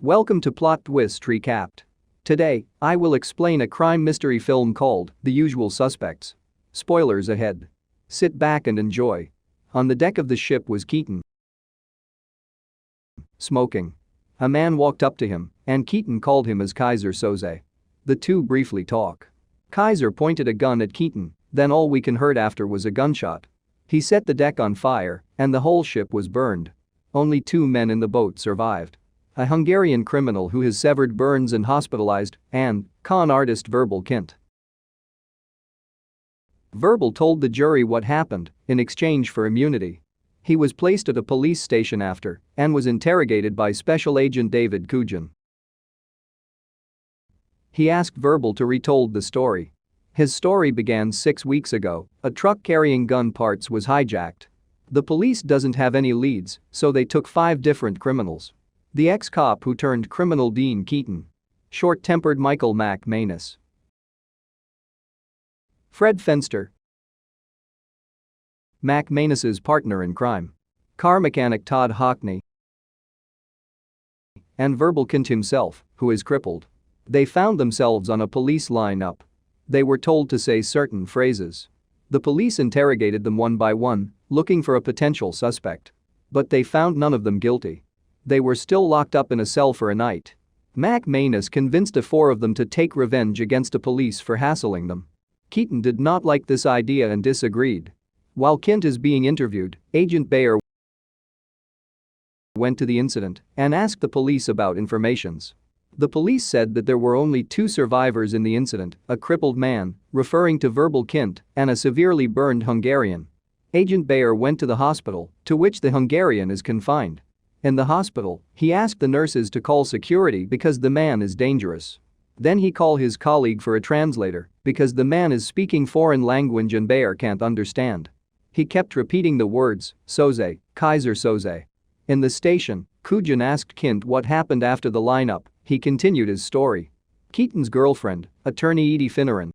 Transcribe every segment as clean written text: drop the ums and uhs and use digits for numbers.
Welcome to Plot Twist Recapped. Today, I will explain a crime mystery film called The Usual Suspects. Spoilers ahead. Sit back and enjoy. On the deck of the ship was Keaton, smoking. A man walked up to him, and Keaton called him as Keyser Söze. The two briefly talk. Keyser pointed a gun at Keaton, then all we can heard after was a gunshot. He set the deck on fire, and the whole ship was burned. Only 2 men in the boat survived. A Hungarian criminal who has severed burns and hospitalized, and con artist Verbal Kint. Verbal told the jury what happened in exchange for immunity. He was placed at a police station after and was interrogated by Special Agent David Kujan. He asked Verbal to retold the story. His story began 6 weeks ago. A truck carrying gun parts was hijacked. The police doesn't have any leads, so they took 5 different criminals. The ex-cop who turned criminal Dean Keaton. Short-tempered Michael McManus. Fred Fenster. McManus's partner in crime. Car mechanic Todd Hockney. And Verbal Kint himself, who is crippled. They found themselves on a police lineup. They were told to say certain phrases. The police interrogated them one by one, looking for a potential suspect. But they found none of them guilty. They were still locked up in a cell for a night. McManus convinced the 4 of them to take revenge against the police for hassling them. Keaton did not like this idea and disagreed. While Kint is being interviewed, Agent Bayer went to the incident and asked the police about informations. The police said that there were only 2 survivors in the incident, a crippled man, referring to Verbal Kint, and a severely burned Hungarian. Agent Bayer went to the hospital, to which the Hungarian is confined. In the hospital, he asked the nurses to call security because the man is dangerous. Then he called his colleague for a translator because the man is speaking foreign language and Bayer can't understand. He kept repeating the words, Söze, Keyser Söze. In the station, Kujan asked Kint what happened after the lineup. He continued his story. Keaton's girlfriend, attorney Edie Finneran,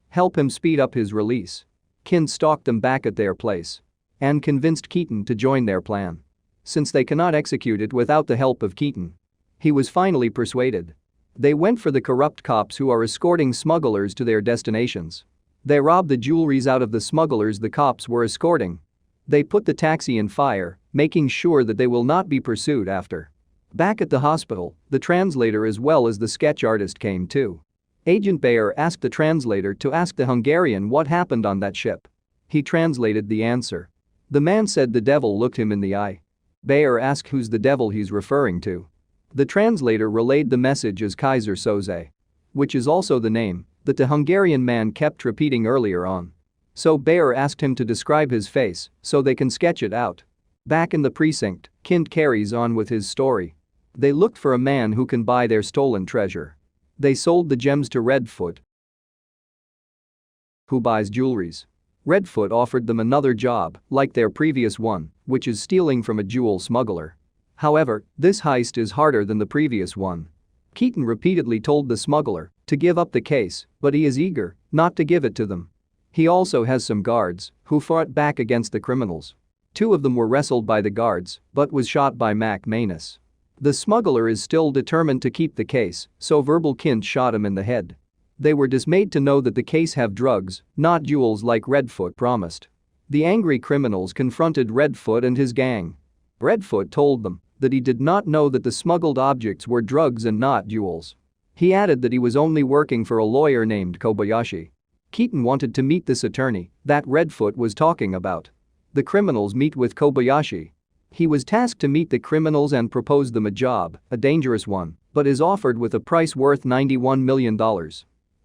helped him speed up his release. Kint stalked them back at their place and convinced Keaton to join their plan. Since they cannot execute it without the help of Keaton, he was finally persuaded. They went for the corrupt cops who are escorting smugglers to their destinations. They robbed the jewelries out of the smugglers the cops were escorting. They put the taxi in fire, making sure that they will not be pursued after. Back at the hospital, the translator as well as the sketch artist came too. Agent Bayer asked the translator to ask the Hungarian what happened on that ship. He translated the answer. The man said the devil looked him in the eye. Bayer asked who's the devil he's referring to. The translator relayed the message as Keyser Söze, which is also the name that the Hungarian man kept repeating earlier on. So Bayer asked him to describe his face so they can sketch it out. Back in the precinct, Kint carries on with his story. They looked for a man who can buy their stolen treasure. They sold the gems to Redfoot, who buys jewelries. Redfoot offered them another job, like their previous one, which is stealing from a jewel smuggler. However, this heist is harder than the previous one. Keaton repeatedly told the smuggler to give up the case, but he is eager not to give it to them. He also has some guards who fought back against the criminals. 2 of them were wrestled by the guards, but was shot by McManus. The smuggler is still determined to keep the case, so Verbal Kint shot him in the head. They were dismayed to know that the case have drugs, not jewels like Redfoot promised. The angry criminals confronted Redfoot and his gang. Redfoot told them that he did not know that the smuggled objects were drugs and not jewels. He added that he was only working for a lawyer named Kobayashi. Keaton wanted to meet this attorney that Redfoot was talking about. The criminals meet with Kobayashi. He was tasked to meet the criminals and propose them a job, a dangerous one, but is offered with a price worth $91 million.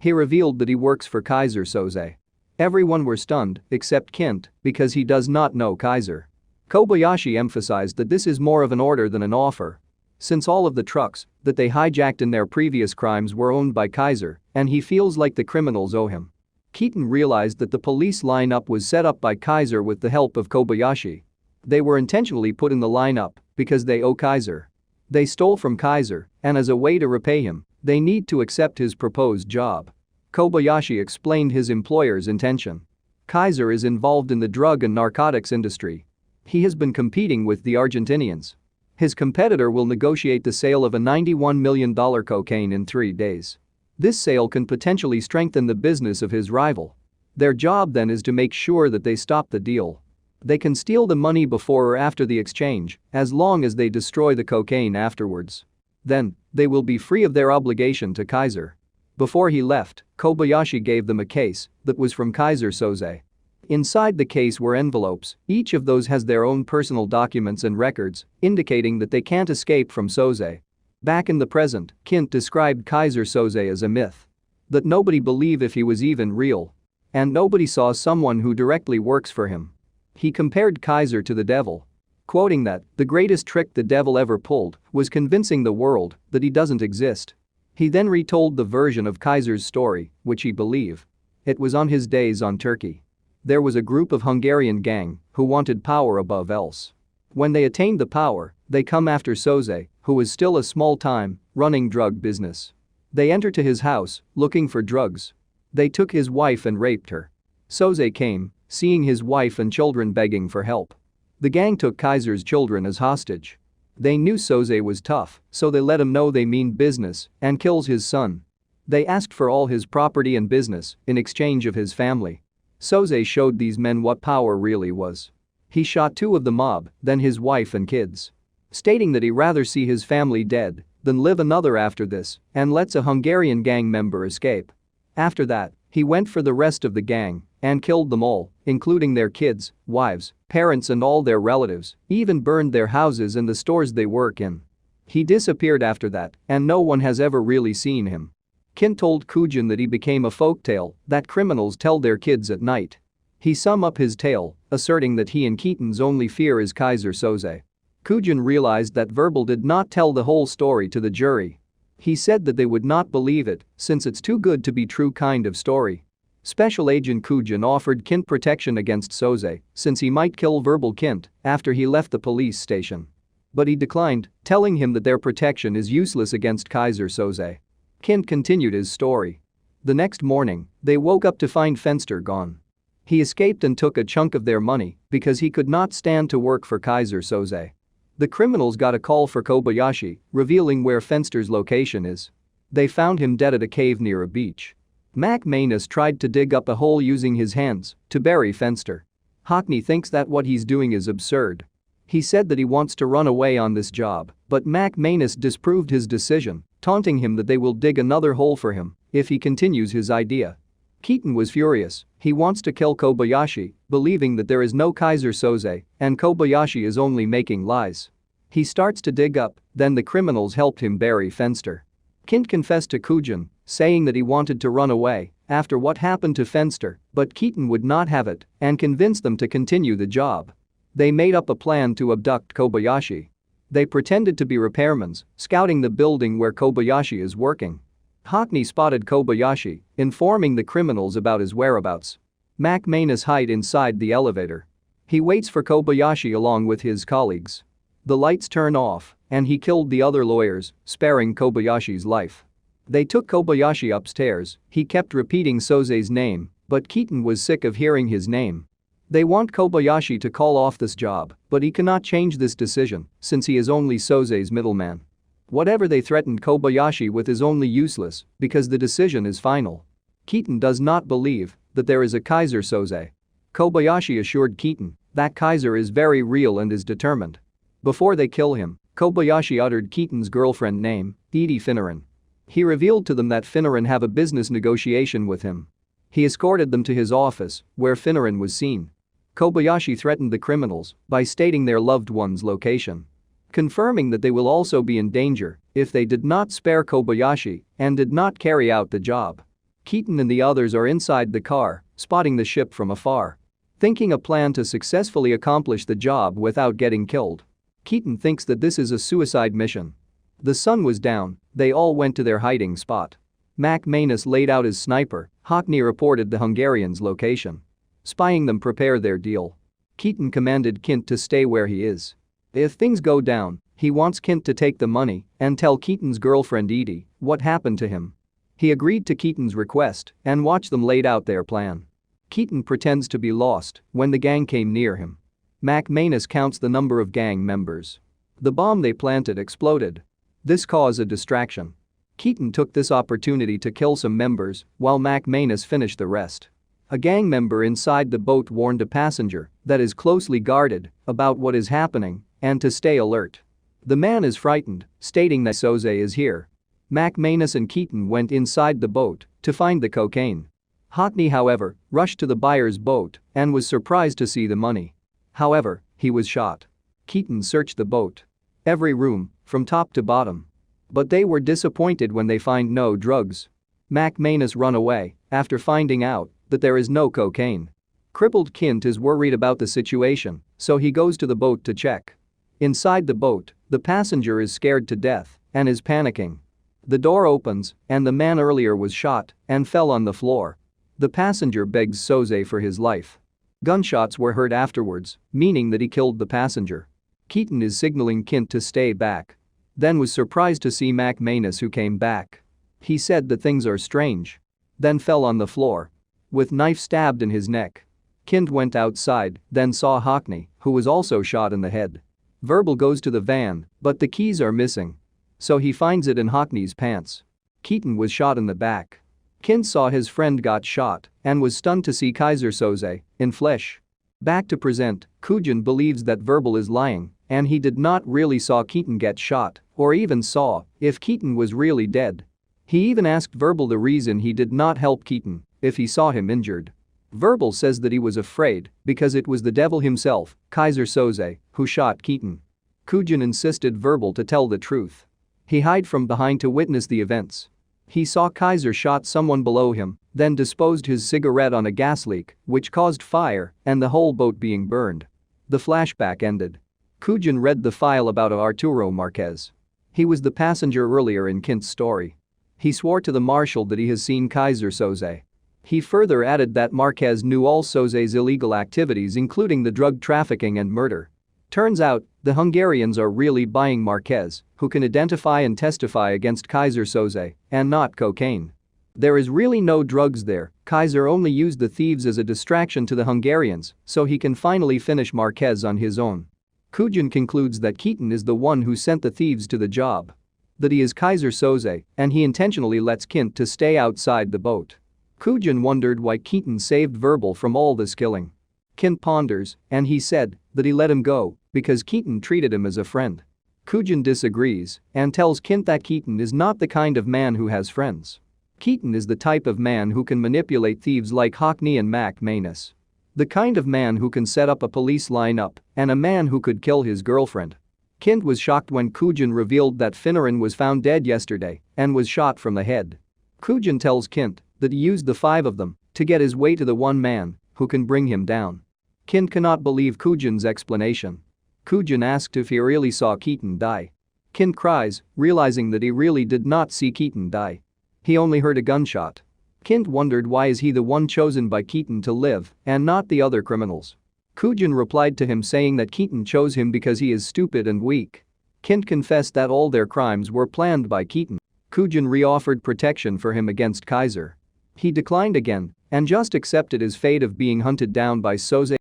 He revealed that he works for Keyser Söze. Everyone were stunned except Kint because he does not know Keyser. Kobayashi emphasized that this is more of an order than an offer. Since all of the trucks that they hijacked in their previous crimes were owned by Keyser, and he feels like the criminals owe him. Keaton realized that the police lineup was set up by Keyser with the help of Kobayashi. They were intentionally put in the lineup because they owe Keyser. They stole from Keyser, and as a way to repay him, they need to accept his proposed job. Kobayashi explained his employer's intention. Keyser is involved in the drug and narcotics industry. He has been competing with the Argentinians. His competitor will negotiate the sale of a $91 million cocaine in 3 days. This sale can potentially strengthen the business of his rival. Their job then is to make sure that they stop the deal. They can steal the money before or after the exchange, as long as they destroy the cocaine afterwards. Then, they will be free of their obligation to Kaiser. Before he left, Kobayashi gave them a case that was from Kaiser Soze. Inside the case were envelopes, each of those has their own personal documents and records, indicating that they can't escape from Soze. Back in the present, Kint described Kaiser Soze as a myth. That nobody believed if he was even real. And nobody saw someone who directly works for him. He compared Kaiser to the devil. Quoting that, the greatest trick the devil ever pulled was convincing the world that he doesn't exist. He then retold the version of Kaiser's story, which he believed. It was on his days on Turkey. There was a group of Hungarian gang who wanted power above else. When they attained the power, they come after Soze, who was still a small-time, running drug business. They enter to his house, looking for drugs. They took his wife and raped her. Soze came, seeing his wife and children begging for help. The gang took Kaiser's children as hostage. They knew Soze was tough, so they let him know they mean business and kills his son. They asked for all his property and business in exchange of his family. Soze showed these men what power really was. He shot 2 of the mob, then his wife and kids. Stating that he'd rather see his family dead than live another after this, and lets a Hungarian gang member escape. After that, he went for the rest of the gang and killed them all, including their kids, wives, parents and all their relatives, even burned their houses and the stores they work in. He disappeared after that, and no one has ever really seen him. Kint told Kujin that he became a folktale that criminals tell their kids at night. He summed up his tale, asserting that he and Keaton's only fear is Kaiser Soze. Kujin realized that Verbal did not tell the whole story to the jury. He said that they would not believe it, since it's too good to be true kind of story. Special Agent Kujin offered Kint protection against Soze, since he might kill Verbal Kint after he left the police station. But he declined, telling him that their protection is useless against Kaiser Soze. Kint continued his story. The next morning, they woke up to find Fenster gone. He escaped and took a chunk of their money because he could not stand to work for Kaiser Soze. The criminals got a call for Kobayashi, revealing where Fenster's location is. They found him dead at a cave near a beach. Mac Manus tried to dig up a hole using his hands to bury Fenster. Hockney thinks that what he's doing is absurd. He said that he wants to run away on this job, but Mac Manus disproved his decision, taunting him that they will dig another hole for him if he continues his idea. Keaton was furious. He wants to kill Kobayashi, believing that there is no Kaiser Soze and Kobayashi is only making lies. He starts to dig up, then the criminals helped him bury Fenster. Kint confessed to Kujin, saying that he wanted to run away after what happened to Fenster, but Keaton would not have it and convinced them to continue the job. They made up a plan to abduct Kobayashi. They pretended to be repairmen, scouting the building where Kobayashi is working. Hockney spotted Kobayashi, informing the criminals about his whereabouts. Mac Manus hid inside the elevator. He waits for Kobayashi along with his colleagues. The lights turn off, and he killed the other lawyers, sparing Kobayashi's life. They took Kobayashi upstairs. He kept repeating Soze's name, but Keaton was sick of hearing his name. They want Kobayashi to call off this job, but he cannot change this decision since he is only Soze's middleman. Whatever they threatened Kobayashi with is only useless because the decision is final. Keaton does not believe that there is a Kaiser Soze. Kobayashi assured Keaton that Kaiser is very real and is determined. Before they kill him, Kobayashi uttered Keaton's girlfriend name, Edie Finneran. He revealed to them that Finneran have a business negotiation with him. He escorted them to his office, where Finneran was seen. Kobayashi threatened the criminals by stating their loved one's location, confirming that they will also be in danger if they did not spare Kobayashi and did not carry out the job. Keaton and the others are inside the car, spotting the ship from afar. Thinking a plan to successfully accomplish the job without getting killed. Keaton thinks that this is a suicide mission. The sun was down, they all went to their hiding spot. Mac Manus laid out his sniper. Hockney reported the Hungarians' location. Spying them prepare their deal. Keaton commanded Kint to stay where he is. If things go down, he wants Kint to take the money and tell Keaton's girlfriend Edie what happened to him. He agreed to Keaton's request and watched them laid out their plan. Keaton pretends to be lost when the gang came near him. Mac Manus counts the number of gang members. The bomb they planted exploded. This caused a distraction. Keaton took this opportunity to kill some members while McManus finished the rest. A gang member inside the boat warned a passenger that is closely guarded about what is happening and to stay alert. The man is frightened, stating that Soze is here. McManus and Keaton went inside the boat to find the cocaine. Hockney, however, rushed to the buyer's boat and was surprised to see the money. However, he was shot. Keaton searched the boat. Every room, from top to bottom. But they were disappointed when they find no drugs. McManus run away after finding out that there is no cocaine. Crippled Kint is worried about the situation, so he goes to the boat to check. Inside the boat, the passenger is scared to death and is panicking. The door opens and the man earlier was shot and fell on the floor. The passenger begs Soze for his life. Gunshots were heard afterwards, meaning that he killed the passenger. Keaton is signaling Kint to stay back. Then was surprised to see McManus, who came back. He said that things are strange. Then fell on the floor. With knife stabbed in his neck. Kint went outside, then saw Hockney, who was also shot in the head. Verbal goes to the van, but the keys are missing. So he finds it in Hockney's pants. Keaton was shot in the back. Kint saw his friend got shot and was stunned to see Keyser Soze in flesh. Back to present, Kujan believes that Verbal is lying and he did not really saw Keaton get shot or even saw if Keaton was really dead. He even asked Verbal the reason he did not help Keaton if he saw him injured. Verbal says that he was afraid because it was the devil himself, Keyser Soze, who shot Keaton. Kujan insisted Verbal to tell the truth. He hid from behind to witness the events. He saw Keyser shot someone below him, then disposed his cigarette on a gas leak, which caused fire and the whole boat being burned. The flashback ended. Kujan read the file about Arturo Marquez. He was the passenger earlier in Kint's story. He swore to the marshal that he has seen Keyser Soze. He further added that Marquez knew all Soze's illegal activities, including the drug trafficking and murder. Turns out, the Hungarians are really buying Marquez, who can identify and testify against Keyser Soze, and not cocaine. There is really no drugs there. Keyser only used the thieves as a distraction to the Hungarians so he can finally finish Marquez on his own. Kujan concludes that Keaton is the one who sent the thieves to the job. That he is Keyser Soze and he intentionally lets Kint to stay outside the boat. Kujan wondered why Keaton saved Verbal from all this killing. Kint ponders and he said that he let him go because Keaton treated him as a friend. Kujan disagrees and tells Kint that Keaton is not the kind of man who has friends. Keaton is the type of man who can manipulate thieves like Hockney and McManus. The kind of man who can set up a police lineup and a man who could kill his girlfriend. Kint was shocked when Kujan revealed that Finneran was found dead yesterday and was shot from the head. Kujan tells Kint that he used the 5 of them to get his way to the one man who can bring him down. Kint cannot believe Kujan's explanation. Kujan asked if he really saw Keaton die. Kint cries, realizing that he really did not see Keaton die. He only heard a gunshot. Kint wondered why is he the one chosen by Keaton to live and not the other criminals. Kujan replied to him saying that Keaton chose him because he is stupid and weak. Kint confessed that all their crimes were planned by Keaton. Kujan re-offered protection for him against Keyser. He declined again and just accepted his fate of being hunted down by Soze.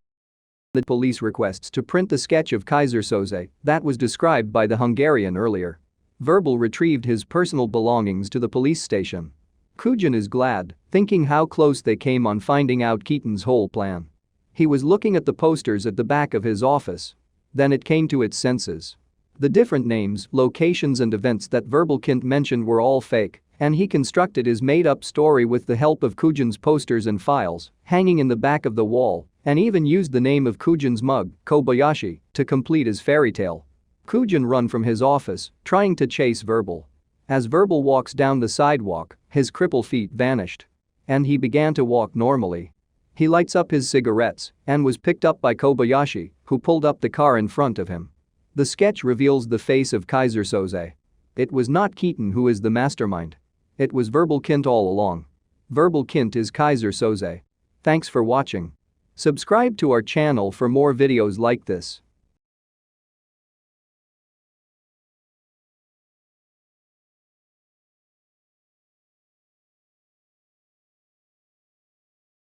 The police requests to print the sketch of Keyser Soze that was described by the Hungarian earlier. Verbal retrieved his personal belongings to the police station. Kujan is glad, thinking how close they came on finding out Keaton's whole plan. He was looking at the posters at the back of his office. Then it came to its senses. The different names, locations and events that Verbal Kint mentioned were all fake, and he constructed his made-up story with the help of Kujan's posters and files hanging in the back of the wall, and even used the name of Kujan's mug, Kobayashi, to complete his fairy tale. Kujan ran from his office, trying to chase Verbal. As Verbal walks down the sidewalk, his crippled feet vanished. And he began to walk normally. He lights up his cigarettes and was picked up by Kobayashi, who pulled up the car in front of him. The sketch reveals the face of Keyser Soze. It was not Keaton who is the mastermind. It was Verbal Kint all along. Verbal Kint is Keyser Soze. Thanks for watching. Subscribe to our channel for more videos like this.